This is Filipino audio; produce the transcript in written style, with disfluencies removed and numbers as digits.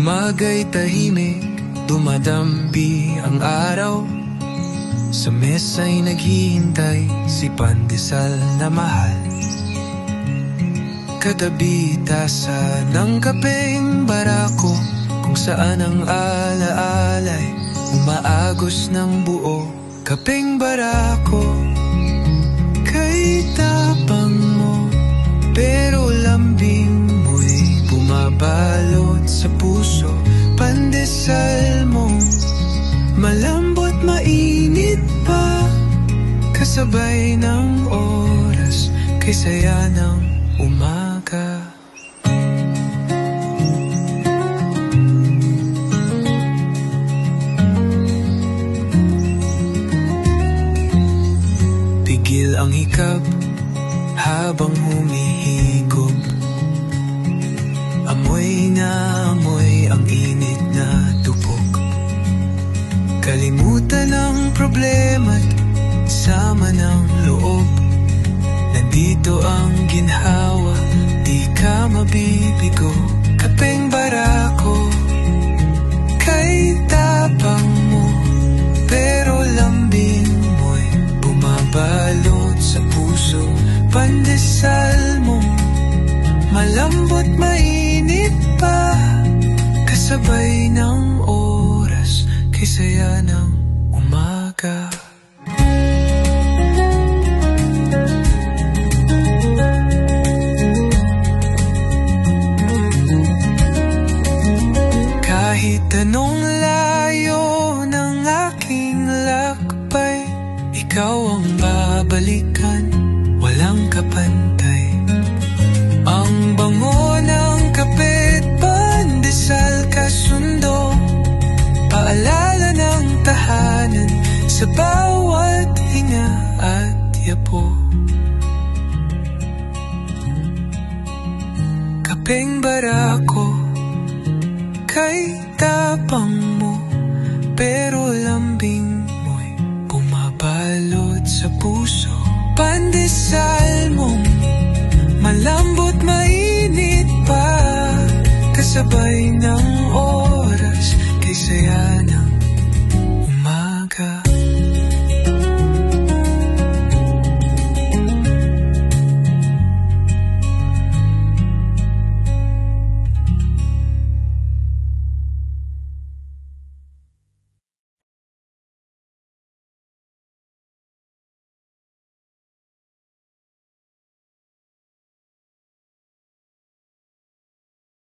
Umaga'y tahimik, dumadambi ang araw. Sa mesa'y naghihintay si pandesal na mahal. Katabi tasa ng kapeng barako, kung saan ang alaala'y umaagos ng buo. Kapeng barako, kay tapang mo, pero lambing mo'y bumabalot sa puso. Pandesal mo, malambot mainit pa, kasabay ng oras, kay saya ng umaga. Pigil ang hikab habang humihigop. Amoy na amoy ang init na tupok. Kalimutan ang problema't sama ng loob. Nandito ang ginhawa, di ka mabibigo. Kapeng barako, kay tapang mo, pero lambing mo'y bumabalot sa puso. Pandesal mo, malambot mainit pa, kasabay ng oras, kay saya ng umaga. Kahit anong layo ng aking lakbay, ikaw ang babalikan, walang kapantay. Ang bango ng kape't pandesal kasundo, paalala ng tahanan sa bawat hinga at yapo. Kapeng barako, kay tapang mo, pero lambing mo'y bumabalot sa puso. Pandesal mong malambot mainit pa, kasabay ng oras, kay saya na